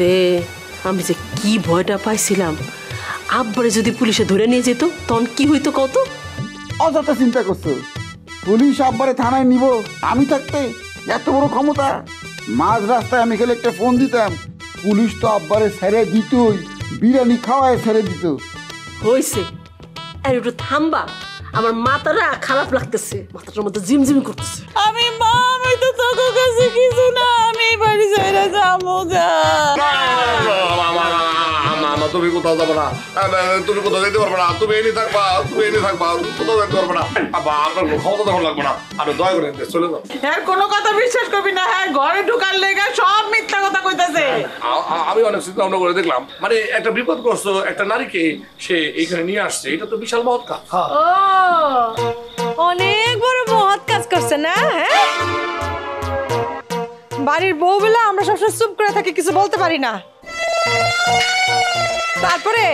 রে, আমি যে কি ভয়টা পাইছিলাম, আব্বারে যদি পুলিশে ধরে নিয়ে যেত তখন কি হইতো কত? অযথা চিন্তা করছো। পুলিশ আব্বারে থানায় নিব আমি থাকতে? এত বড় ক্ষমতা? মাঝ রাস্তায় আমি খেলে একটা ফোন দিতাম, পুলিশ তো আব্বারে ছেড়ে দিতই, বিরিয়ানি খাওয়ায় ছেড়ে দিত। হইছে, আর একটু থামবা, আমার মাথাটা খারাপ লাগতেছে, মাথাটার মধ্যে ঝিমঝিমি করতেছে। আমি মা, আমি তো তোর কাছে কিছু না, আমি বাড়ি ছেড়ে যাবো গা। তুমি কোথাও যাবো না, তুমি কোথাও যেতে পারবে না, তুমি এনে থাকবা, তুমি এনে থাকবা, কোথাও যেতে পারবে না। আপনার ক্ষমতা তখন লাগবে না, আপনি দয়া করে চলে যাও। হ্যাঁ, কোনো কথা বিশ্বাস করবি না। হ্যাঁ, ঘরে ঢুকার লেগে সব মিথ্যা কথা কইতাছে। আমি অনেক চিন্তা ভাবনা করে দেখলাম, মানে একটা বিপদগ্রস্ত একটা নারীকে সে এইখানে নিয়ে আসছে, এটা তো বিশাল মহৎ কাজ। ও, অনেক বড় মহৎ কাজ করছে না? হ্যাঁ, বাড়ির বউ বলে আমরা সবসময় চুপ করে থাকি, কিছু বলতে পারি না। তারপরে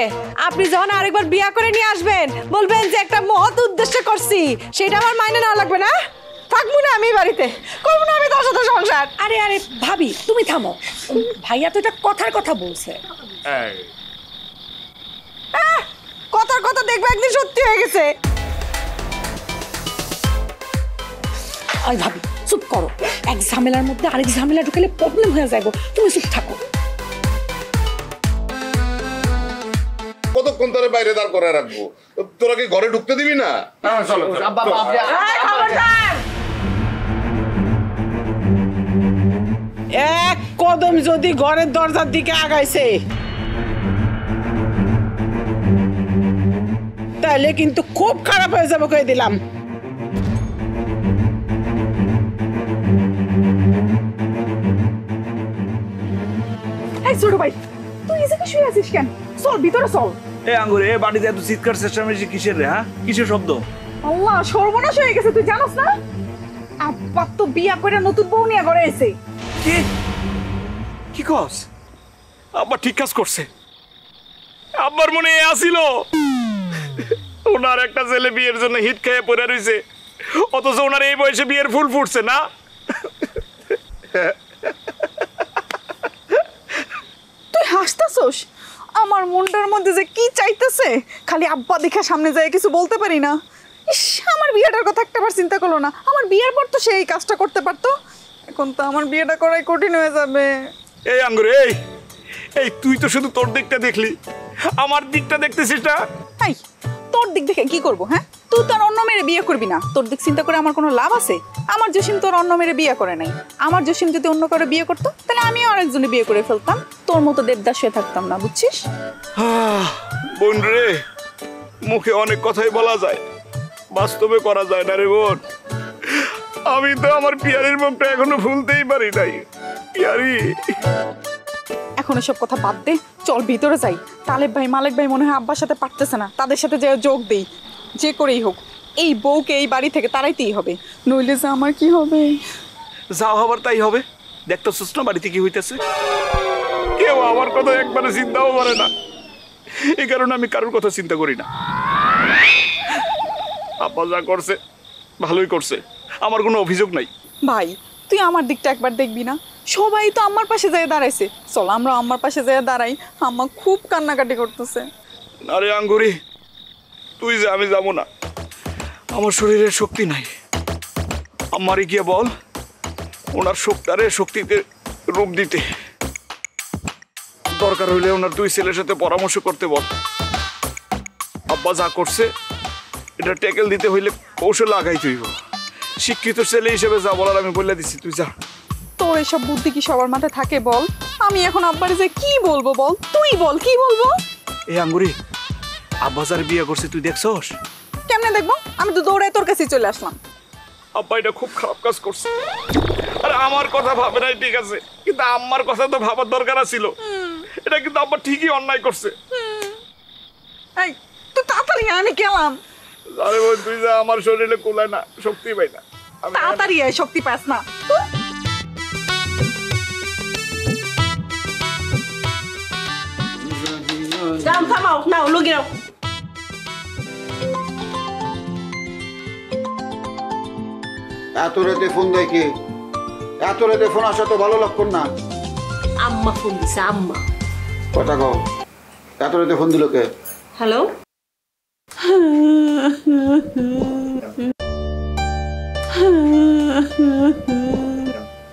আপনি যখন আরেকবার বিয়া করে নিয়ে আসবেন, বলবেন যে একটা মহৎ উদ্দেশ্য করছি, সেটা আমার মাইনে নেওয়া লাগবে না? থাকবো না আমি বাড়িতে, করবো না আমি তোর সাথে সংসার। আরে আরে ভাবি, তুমি থামো। ভাইয়া তো এটা কথার কথা বলছে। কথার কথা দেখবে একদিন সত্যি হয়ে গেছে। আরে ভাবি চুপ করো, এক ঝামেলার মধ্যে আরেক ঝামেলা ঢুকালে প্রবলেম হয়ে যাবো, তুমি চুপ থাকো। কতক্ষণ ধরে বাইরে দাঁড় করে রাখবো? তোরা কি ঘরে ঢুকতে দিবি না? চলো এক কদম যদি ঘরের দরজার দিকে আগাইছে, তাহলে কিন্তু খুব খারাপ হয়ে যাবে, কই দিলাম। এই ছোট ভাই, তুই এই জায়গায় শুয়ে আছিস কেন? চল ভিতরে চল। এ আঙ্গুর, এ বাড়িতে এত চিৎকার চেষ্টামেচি কিসের রে? হ্যাঁ, কিসের শব্দ? আল্লাহ, সর্বনাশ হয়ে গেছে, তুই জানোস না? আব্বা তো বিয়া করে নতুন বউ নিয়ে ঘরে এসে। কি কি কস? আব্বা ঠিক কাজ করছে। আব্বার মনে আসিল ওনার একটা ছেলে বিয়ের জন্য হিট খেয়ে পড়ে রয়েছে, অথচ ওনার এই বয়সে বিয়ের ফুল ফুটছে না। তুই হাসতাছস? আমার মনটার মধ্যে যে কি চাইতেছে, খালি আব্বা দেখা সামনে যায় কিছু বলতে পারি না। ইস, আমার বিয়েটার কথা একটাবার চিন্তা করলো না। আমার বিয়ের পর তো সেই কাজটা করতে পারতো, এখন তো আমার বিয়েটা করাই কঠিন হয়ে যাবে। এই আঙ্গুর, এই এই তুই তো শুধু তোর দিকটা দেখলি, আমার দিকটা দেখতেছিস না? এই, তোর দিক দেখে কি করবো? হ্যাঁ, তুই তোর অন্য মেরে বিয়ে করবি না, তোর দিক চিন্তা করে আমার কোনো লাভ আছে? আমার জসিম তোর অন্য মেরে বিয়ে করে নাই। আমার জসিম যদি অন্য করে বিয়ে করতো, তাহলে আমিও আরেকজনে বিয়ে করে ফেলতাম, তোর মতো দেবদাস হয়ে থাকতাম না, বুঝছিস? বোন রে, মুখে অনেক কথাই বলা যায়, বাস্তবে করা যায় না রে বোন। আমি তো আমার পিয়ারির মুখটা এখনো ভুলতেই পারি নাই। পিয়ারি, এখন এসব কথা বাদ দে, চল ভিতরে যাই। তালেব ভাই, মালিক ভাই মনে হয় আব্বার সাথে পারতেছে না, তাদের সাথে যে যোগ দেই, যে করেই হোক এই বউকে এই বাড়ি থেকে তাড়াইতেই হবে, নইলে যে আমার কি হবে? যাও হবার তাই হবে। দেখতেছিস না বাড়িতে কি হইতেছে? কেউ আমার কথা একবারে চিন্তাও করে না, এই কারণে আমি কারোর কথা চিন্তা করি না। আপা যা করছে ভালোই করছে, আমার কোনো অভিযোগ নাই। ভাই, তুই আমার দিকটা একবার দেখবি না? সবাই তো আমার পাশে যেয়ে দাঁড়াইছে, চল আমরা আমার পাশে যেয়ে দাঁড়াই। আমার খুব কান্নাকাটি করতেছে। আরে আঙ্গুরি, তুই যে আমি যাবো না, আমার শরীরের শক্তি নাই। আমারই গিয়ে বল ওনার শক্তিতে রূপ দিতে, দরকার হইলে ওনার দুই ছেলের সাথে পরামর্শ করতে বল। আব্বা যা করছে এটা ট্যাকেল দিতে হইলে কৌশল আগাই তুই। শিক্ষিত ছেলে হিসেবে যা বলার আমি বলে দিচ্ছি, তুই যা। তোর এসব বুদ্ধি কি সবার মাথায় থাকে বল? আমি এখন আব্বারে যে কি বলবো বল? তুই বল, কি বলবো? এই আঙ্গুরি, আব্বা যার বিয়ে করছে তুই দেখছস? কেমনে দেখবো? আমি তো দৌড়ায় তোর কাছে চলে আসলাম। আব্বা এটা খুব খারাপ কাজ করছে। আরে আমার কথা ভাবে নাই ঠিক আছে, কিন্তু আম্মার কথা তো ভাবার দরকার ছিল। এটা কিন্তু আব্বা ঠিকই অন্যায় করছে। এই, তুই তাড়াতাড়ি, আমি গেলাম। আরে বোন, তুই যা, আমার শরীরে কোলায় না, শক্তি পাই না। তাড়াতাড়ি আয়, শক্তি পাস না। যাও, থামাও, নাও লুকিয়ে নাও। এত রাতে ফোন দেয় কে? এত রাতে ফোন আসা তো ভালো লক্ষণ না। আম্মা ফোন দিছে, আম্মা। কথা কও, এত রাতে ফোন দিল কে? হ্যালো,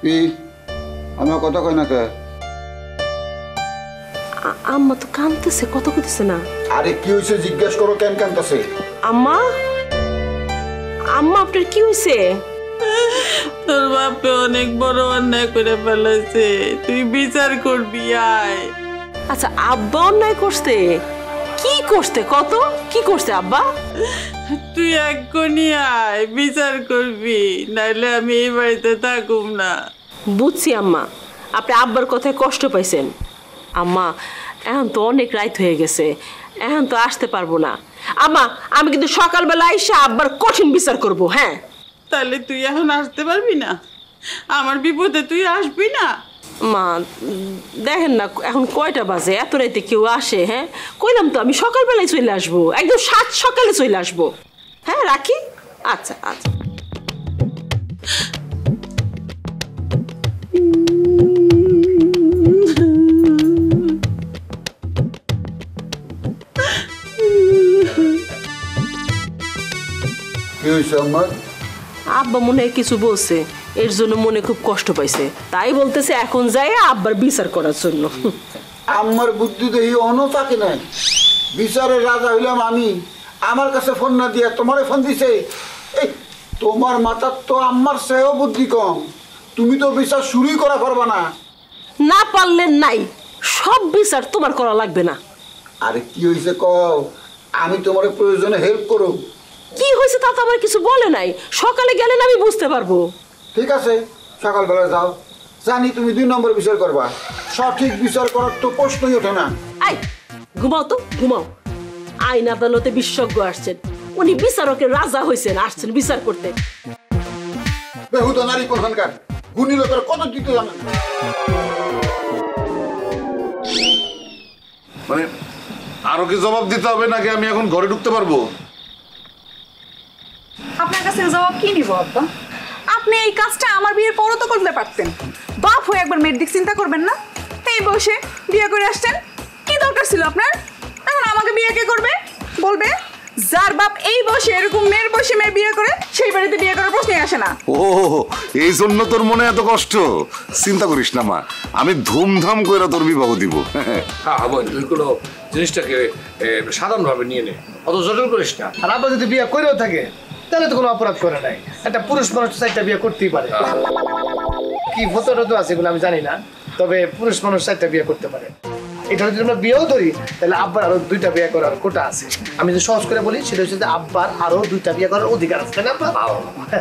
কি আমার কথা কয় না কে? আম্মা তো কাঁদতেছে, কথা কইতেছে না। আরে কি হয়েছে জিজ্ঞেস করো, কেন কানতেছে? আম্মা, আম্মা আপনার কি হয়েছে? তোর বাপে অনেক বড় অন্যায় করে ফেলেছে, তুই বিচার করবি আয়। আচ্ছা, আব্বা অন্যায় করছে? কি করতে, কত কি করছে আব্বা? তুই এক্ষুনি আয়, বিচার করবি, নাইলে আমি এই বাড়িতে থাকুম না। বুঝছি আম্মা, আপনি আব্বার কথায় কষ্ট পাইছেন। আম্মা, এখন তো অনেক রাত হয়ে গেছে, এখন তো আসতে পারবো না। আম্মা, আমি কিন্তু সকালবেলা আইসা আব্বার কঠিন বিচার করব। হ্যাঁ, তাহলে তুই এখন আসতে পারবি না? আমার বিপদে তুই আসবি না? মা দেখেন না এখন কয়টা বাজে, এত রাতে কেউ আসে? হ্যাঁ, কইলাম তো আমি সকালবেলায় চলে আসবো, একদম 7 সকালে চলে আসবো। হ্যাঁ, রাখি। আচ্ছা আচ্ছা। কি হয়েছে আমার? আব্বা মনে হয় কিছু বলছে, এর জন্য মনে খুব কষ্ট পাইছে, তাই বলতেছে এখন যাই আব্বার বিচার করার জন্য। আমার বুদ্ধি দেখি অন্য থাকে নাই, বিচারের রাজা হইলাম আমি, আমার কাছে ফোন না দিয়া তোমারে ফোন দিছে। এই তোমার মাথার তো আমার সেও বুদ্ধি কম, তুমি তো বিচার শুরুই করা পারবা না। না পারলে নাই, সব বিচার তোমার করা লাগবে না। আরে কি হয়েছে কও, আমি তোমার প্রয়োজনে হেল্প করো। কি হয়েছে তা তো আমার কিছু বলে নাই, সকালে গেলেন আমি বুঝতে পারবো। ঠিক আছে, সকালবেলা যাও, জানি তুমি 2 নম্বর বিচার করবা, সঠিক বিচার করার তো প্রশ্নই ওঠে না। আই ঘুমাও তো, ঘুমাও। আইন আদালতে বিশেষজ্ঞ আসছেন, উনি বিচারকের রাজা হয়েছেন, আসছেন বিচার করতে। বেহুদা নারী কোনখানকার, গুণী লোকের কত দিতে জানেন। মানে আরো কি জবাব দিতে হবে নাকি আমি এখন ঘরে ঢুকতে পারবো? আপনার কাছে জবাব কি নিব আব্বা? আপনি এই কাজটা আমার বিয়ের পরও তো করতে পারতেন। বাপ হয়ে একবার মেয়ের দিক চিন্তা করবেন না? এই বসে বিয়ে করে আসছেন, কি দরকার ছিল আপনার? এখন আমাকে বিয়ে কে করবে? বলবে যার বাপ এই বসে এরকম মেয়ের বসে মেয়ে বিয়ে করে, সেই বাড়িতে বিয়ে করার প্রশ্নই আসে না। ও, এই জন্য তোর মনে এত কষ্ট? চিন্তা করিস না মা, আমি ধুমধাম করে তোর বিবাহ দিব। হ্যাঁ বোন, তুই কোনো জিনিসটাকে সাধারণভাবে নিয়ে নে, অত জটিল করিস না। আর আব্বা যদি বিয়ে করেও থাকে তাহলে তো কোনো অপরাধ করে নাই। একটা পুরুষ মানুষ 4টা বিয়ে করতেই পারে। কি ভূত আছে এগুলো আমি জানি না, তবে পুরুষ মানুষ 4টা বিয়ে করতে পারে। এটা যদি আমরা বিয়েও ধরি তাহলে আব্বার আরো 2টা বিয়ে করার কোটা আছে। আমি যদি সহজ করে বলি সেটা হচ্ছে যে আব্বার আরো 2টা বিয়ে করার অধিকার আছে, তাই না আব্বা?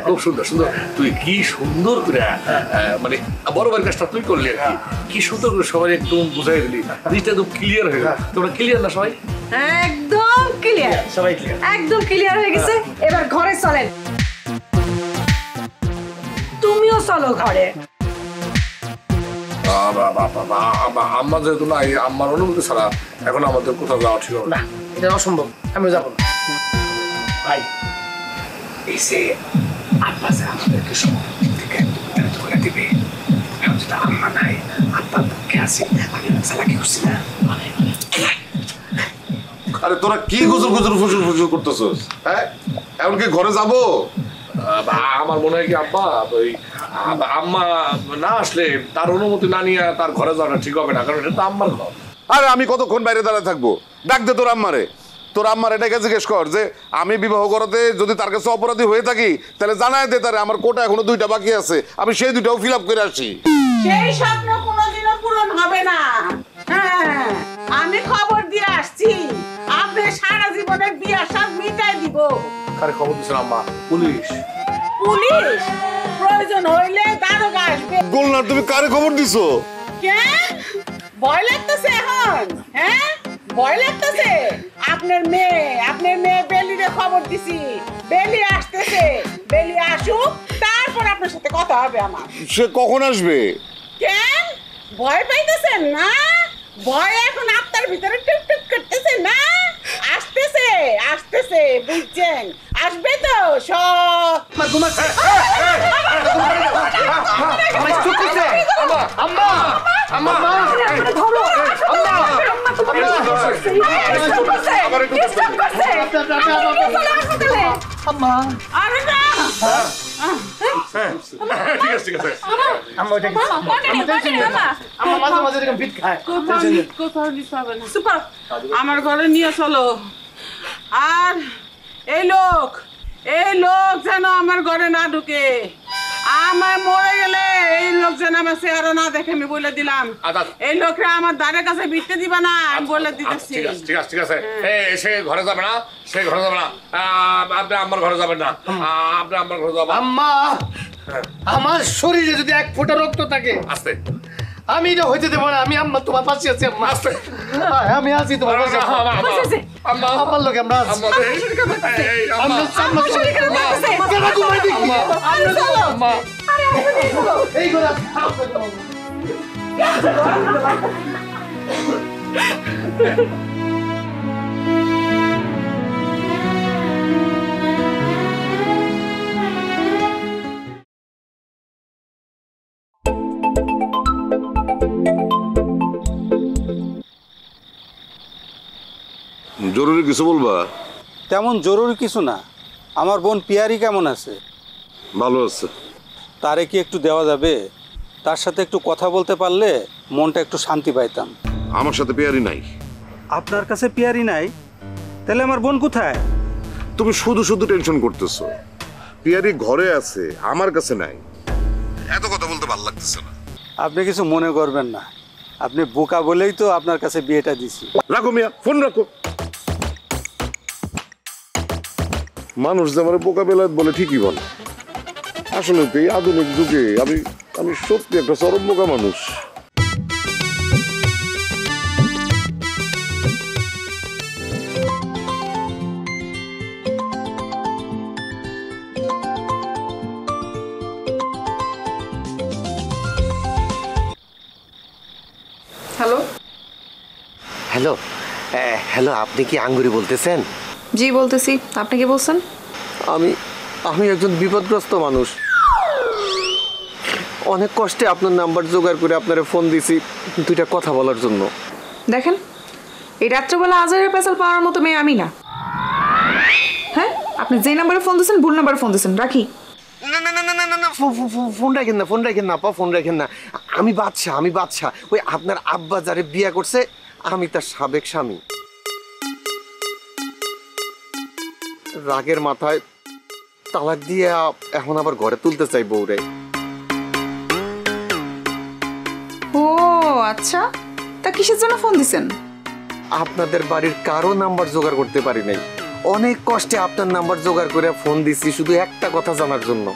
খুব সুন্দর সুন্দর, তুই কি সুন্দর করে মানে বড় ভাইয়ের কাজটা তুই করলি আর কি, কি সুন্দর করে সবাই একটু বুঝাই দিলি, জিনিসটা একদম ক্লিয়ার হয়ে গেল। তোমরা ক্লিয়ার না সবাই? একদম ক্লিয়ার, সবাই ক্লিয়ার, একদম ক্লিয়ার হয়ে গেছে। এবার ঘরে চলেন। তুমিও চলো ঘরে। আম্মা যেহেতু নাই, আম্মার অনুমতি ছাড়া এখন আমাদের কোথাও যাওয়া ঠিক হবে না, এটা অসম্ভব, আমিও যাবো না। ভাই। এই যে আব্বা যে আমাদেরকে সম্পত্তি থেকে করে দিবে, এখন যেটা আম্মা নাই, আব্বার পক্ষে আছে, আমি চালাকি করছি না। আরে তোরা কি গুজর গুজর ফুসুর ফুসুর করতেছস? হ্যাঁ, এখন কি ঘরে যাবো? আমার মনে হয় কি আব্বা, ওই আম্মা না আসলে তার অনুমতি না নিয়ে তার ঘরে যাওয়াটা ঠিক হবে না, কারণ এটা তো আম্মার ঘর। আরে আমি কতক্ষণ বাইরে দাঁড়ায় থাকবো? ডাক দে তোর আম্মারে। তোর আম্মার এটাকে জিজ্ঞেস কর যে আমি বিবাহ করাতে যদি তার কাছে অপরাধী হয়ে থাকি তাহলে জানায় দে তারে, আমার কোটা এখনো 2টা বাকি আছে, আমি সেই 2টাও ফিল আপ করে আসি। সেই স্বপ্ন কোনোদিনও পূরণ হবে না। হ্যাঁ, আমি খবর দিয়ে আসছি, আপনি সারা জীবনের বিয়া সব মিটাই দিব। কারে খবর দিচ্ছেন আম্মা? পুলিশ। পুলিশ প্রয়োজন হইলে দারোগা আসবে। গোলনার, তুমি কারে খবর দিছো? কেন ভয় লাগতেছে এখন? হ্যাঁ, ভয় লাগতেছে? আপনার মেয়ে বেলিরে খবর দিছি, বেলি আসতেছে, বেলি আসুক, তারপর আপনার সাথে কথা হবে আমার। সে কখন আসবে? কেন ভয় পাইতেছেন না? ভয় এখন আপনার ভিতরে টুকটুক করতেছে না? আসতেছে আসতেছে, বুঝছেন? আসবে তো সব। আম্মা আরে না ঠিক আছে ঠিক আছে মাঝে মাঝে এরকম পিঠ খায় কোথাও নিতে হবে না সুপার আমার ঘরে নিয়ে চলো আর এই লোক যেন আমার ঘরে না ঢুকে আমার মরে গেলে এই লোক যেন আমার চেহারা না দেখে আমি বলে দিলাম এই লোকরা আমার দ্বারের কাছে বিটতে দিবা না আমি বলে দিতেছি ঠিক আছে সে ঘরে যাবে না আপনি আমার ঘরে যাবেন না আপনি আমার ঘরে যাবেন আম্মা আমার শরীরে যদি এক ফোঁটা রক্ত থাকে আস্তে আমি এটা হইতে দেবো না আমি আম্মা তোমার পাশে আছি আম্মা আস্তে আমি আছি তোমার পাশে আমার লোক আমরা আছি এই করে জরুরি কিছু বলবা? তেমন জরুরি কিছু না। আমার বোন পিয়ারি কেমন আছে? ভালো আছে। তারে কি একটু দেওয়া যাবে? তার সাথে একটু কথা বলতে পারলে মনটা একটু শান্তি পাইতাম। আমার সাথে পিয়ারি নাই। আপনার কাছে পিয়ারি নাই? তাহলে আমার বোন কোথায়? তুমি শুধু শুধু টেনশন করতেছো। পিয়ারি ঘরে আছে, আমার কাছে নাই। এত কথা বলতে ভালো লাগতেছে না। আপনি কিছু মনে করবেন না, আপনি বোকা বলেই তো আপনার কাছে বিয়েটা দিছি। রাখো মিয়া, ফোন রাখো। মানুষ যে আমার বোকা বেলাত বলে ঠিকই বলে। আসলে তো এই আধুনিক যুগে আমি সত্যি একটা চরম বোকা মানুষ। হ্যালো হ্যালো হ্যালো, আপনি কি আঙ্গুরি বলতেছেন? জি বলতেছি, আপনি কি বলছেন? আমি একজন বিপদগ্রস্ত মানুষ। অনেক কষ্টে আপনার নাম্বার জোগাড় করে আপনারে ফোন দিছি দুইটা কথা বলার জন্য। দেখেন, এই রাত্রেবেলা আজহারের পেছাল পাওয়ার মতো মেয়ে আমি না। হ্যাঁ, আপনি যে নাম্বারে ফোন দিয়েছেন ভুল নাম্বারে ফোন দিয়েছেন। রাখি। না না না না না না, ফোন রাখেন না, ফোন রাখেন না আপা, ফোন রাখেন না। আমি বাদশা। ওই আপনার আব্বা যারে বিয়া করছে আমি তার সাবেক স্বামী। রাগের মাথায় তালাক দিয়ে এখন আবার ঘরে তুলতে চাই বউরে। ও আচ্ছা, তা কিসের জন্য ফোন দিছেন? আপনাদের বাড়ির কারো নাম্বার জোগাড় করতে পারি নাই। অনেক কষ্টে আপনার নাম্বার জোগাড় করে ফোন দিছি শুধু একটা কথা জানার জন্য,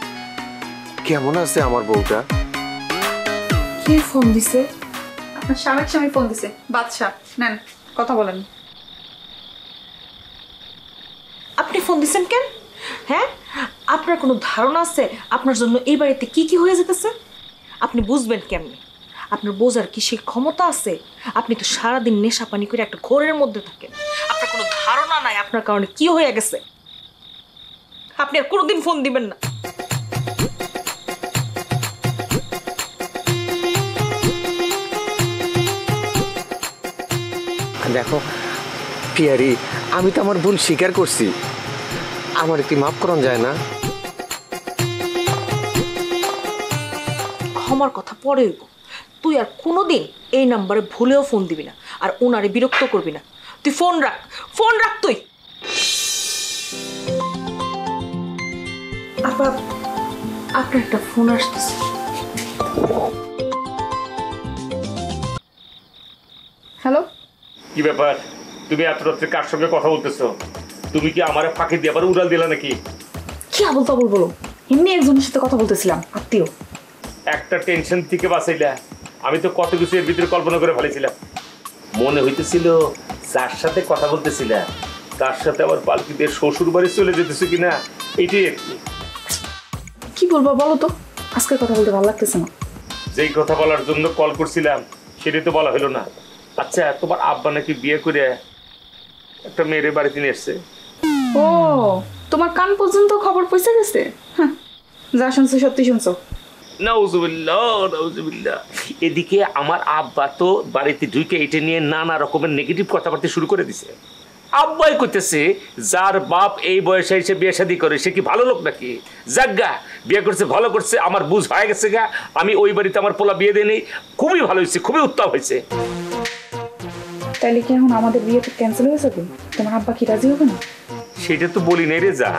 কেমন আছে আমার বউটা। কে ফোন দিছে? আপনার সাবেক স্বামী ফোন দিছে। বাদশা, নেন কথা বলেন। আপনি ফোন দিচ্ছেন কেন? হ্যাঁ, আপনার কোনো ধারণা আছে আপনার জন্য এই বাড়িতে কি কি হয়ে যেতেছে? আপনি বুঝবেন কেমনে? আপনার বোঝার কি সে ক্ষমতা আছে? আপনি তো সারাদিন নেশা পানি করে একটা ঘোরের মধ্যে থাকেন। আপনার কোনো ধারণা নাই আপনার কারণে কি হয়ে গেছে। আপনি আর কোনোদিন ফোন দিবেন না। দেখো পিয়ারি, আমি তো আমার ভুল স্বীকার করছি, আমার একটি মাফ করন যায় না? ক্ষমার কথা পরে হইব। তুই আর কোনোদিন এই নাম্বারে ভুলেও ফোন দিবি না, আর ওনারে বিরক্ত করবি না। তুই ফোন রাখ তুই। আপনার একটা ফোন আসতেছে। হ্যালো, কি ব্যাপার? তুমি এত রাত্রে কার সঙ্গে কথা বলতেছো? তুমি কি আমারে ফাঁকি দিয়ে আবার উড়াল দিলা নাকি? কি আবল তাবল বলো? এমনি একজনের সাথে কথা বলতেছিলাম, আত্মীয়। একটা টেনশন থেকে বাঁচাইলা। আমি তো কত কিছু এর ভিতরে কল্পনা করে ফেলেছিলাম। মনে হইতেছিল যার সাথে কথা বলতেছিলা তার সাথে আবার পালকি দিয়ে শ্বশুর বাড়ি চলে যেতেছে কিনা, এইটাই আর কি। কি বলবো বলো তো, আজকে কথা বলতে ভালো লাগতেছে না। যেই কথা বলার জন্য কল করছিলাম সেটাই তো বলা হলো না। আচ্ছা, তোমার আব্বা নাকি বিয়ে করে একটা মেয়ের বাড়িতে নিয়ে এসছে? ও, তোমার কান পর্যন্ত খবর পৌঁছে গেছে? যা শুনছো সত্যি শুনছো? নাউজুবিল্লাহ নাউজুবিল্লাহ। এদিকে আমার আব্বা তো বাড়িতে ঢুকে এটা নিয়ে নানা রকমের নেগেটিভ কথাবার্তা শুরু করে দিছে। আব্বাই করতেছে যার বাপ এই বয়সে এসে বিয়ে শাদী করে সে কি ভালো লোক নাকি? যাজ্ঞা বিয়ে করছে ভালো করছে, আমার বুঝ হয়ে গেছে গা। আমি ওই বাড়িতে আমার পোলা বিয়ে দিয়ে নেই, খুবই ভালো হয়েছে, খুবই উত্তম হয়েছে। তাইলে কি এখন আমাদের বিয়েটা ক্যান্সেল হয়ে যাবে? তোমার আব্বা কি রাজি হবে না? সেটা তো বলি নাই রে যা,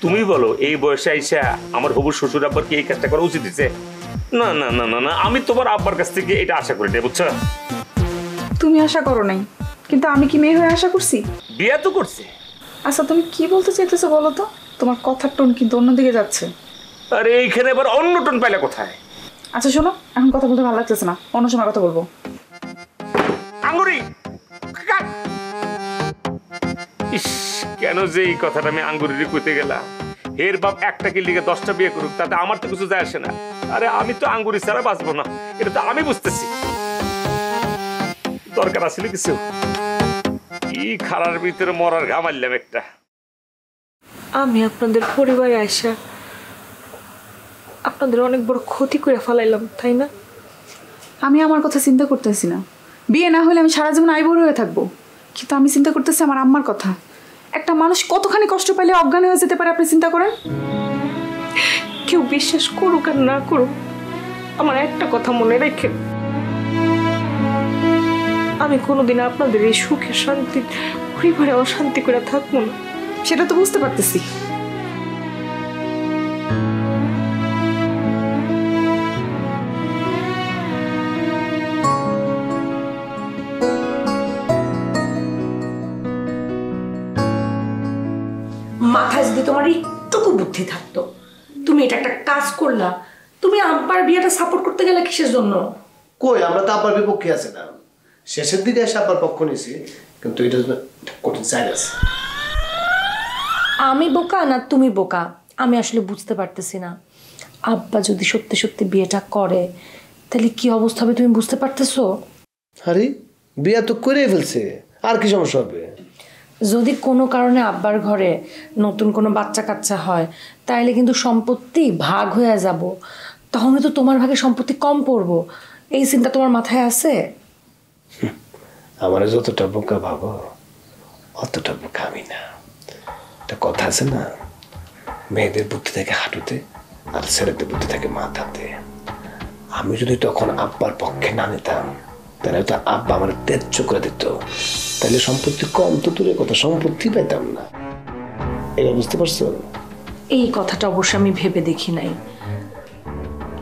তুমি বলো এই বয়সে আইসা আমার হবু শ্বশুর আব্বার কি এই কাজটা করা উচিত হয়েছে? না না না না না, আমি তোমার আব্বার কাছ থেকে এটা আশা করি না, বুঝছো? তুমি আশা করো নাই, কিন্তু আমি কি মেয়ে হয়ে আশা করছি? বিয়ে তো করছে। আচ্ছা তুমি কি বলতে চাইতেছো বলো তো? তোমার কথার টোন কিন্তু অন্যদিকে যাচ্ছে। আরে এইখানে আবার অন্য টোন পাইলে কোথায়? আচ্ছা শোনো, এখন কথা বলতে ভালো লাগতেছে না, অন্য সময় কথা বলবো। আঙ্গুরি, ইস, কেন যে এই কথাটা আমি আঙ্গুরিরে কইতে গেলাম? এর বাপ একটা কি লিগে 10টা বিয়ে করুক, তাতে আমার তো কিছু যায় আসে না। আরে আমি তো আঙ্গুরি ছাড়া বাঁচবো না, এটা তো আমি বুঝতেছি। দরকার আছিল কিছু, কি খারার ভিতরে মরার ঘামাইলাম একটা। আমি আপনাদের পরিবারে আইসা আপনাদের অনেক বড় ক্ষতি করে ফেলাইলাম, তাই না? আমি আমার কথা চিন্তা করতেছি না, বিয়ে না হলে আমি সারা জীবন আইবুড়ো হয়ে থাকবো, কিন্তু আমি চিন্তা করতেছি আমার আম্মার কথা। একটা মানুষ কতখানি কষ্ট পাইলে অজ্ঞান হয়ে যেতে পারে, আপনি চিন্তা করেন। কেউ বিশ্বাস করুক আর না করুক, আমার একটা কথা মনে রেখে, আমি কোনোদিন আপনাদের এই সুখে শান্তি পরিবারে অশান্তি করে থাকবো না। সেটা তো বুঝতে পারতেছি। মাথায় যদি তোমার একটুকু বুদ্ধি থাকতো, তুমি এটা একটা কাজ করলা, তুমি আব্বার বিয়েটা সাপোর্ট করতে গেলে কিসের জন্য? কই, আমরা তো আব্বার বিপক্ষে আছি না, শেষের দিকে এসে আব্বার পক্ষ নিয়েছি, কিন্তু এটা কঠিন সাইড আছে। আমি বোকা না তুমি বোকা, আমি আসলে বুঝতে পারতেছি না। আব্বা যদি সত্যি সত্যি বিয়েটা করে তাহলে কি অবস্থা হবে তুমি বুঝতে পারতেছো? আরে বিয়ে তো করেই ফেলছে, আর কি সমস্যা হবে? যদি কোনো কারণে আব্বার ঘরে নতুন কোনো বাচ্চা কাচ্চা হয় তাইলে কিন্তু সম্পত্তি ভাগ হয়ে যাব, তখন তো তোমার ভাগে সম্পত্তি কম পড়বো। এই চিন্তা তোমার মাথায় আছে? আমার যতটা বোকা ভাবো অতটা বোকা আমি না। একটা কথা আছে না, মেয়েদের বুদ্ধি থাকে হাঁটুতে আর ছেলেদের বুদ্ধি থাকে মাথাতে। আমি যদি তখন আব্বার পক্ষে না নিতাম তাহলে তো আব্বা আমার ত্যায্য করে দিত, তাহলে সম্পত্তি কম তো দূরে কথা, সম্পত্তি পেতাম না। এবার বুঝতে পারছো? এই কথাটা অবশ্য আমি ভেবে দেখি নাই।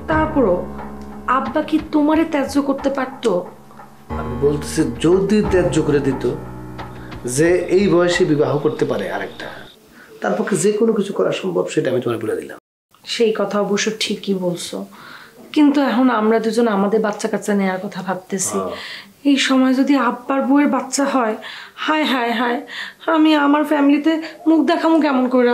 তারপরও আব্বা কি তোমারে ত্যায্য করতে পারতো? আমি বলতেছি যদি ত্যায্য করে দিত, যে এই বয়সে বিবাহ করতে পারে আরেকটা, তার পক্ষে যে কোনো কিছু করা সম্ভব, সেটা আমি তোমার বলে দিলাম। সেই কথা অবশ্য ঠিকই বলছো, কিন্তু এখন আমরা দুজন আমাদের বাচ্চা কাচ্চা নেওয়ার কথা ভাবতেছি। এই সময় যদি আব্বার বউয়ের বাচ্চা হয়, হায় হায় হায়, আমি আমার ফ্যামিলিতে মুখ দেখামু কেমন করে?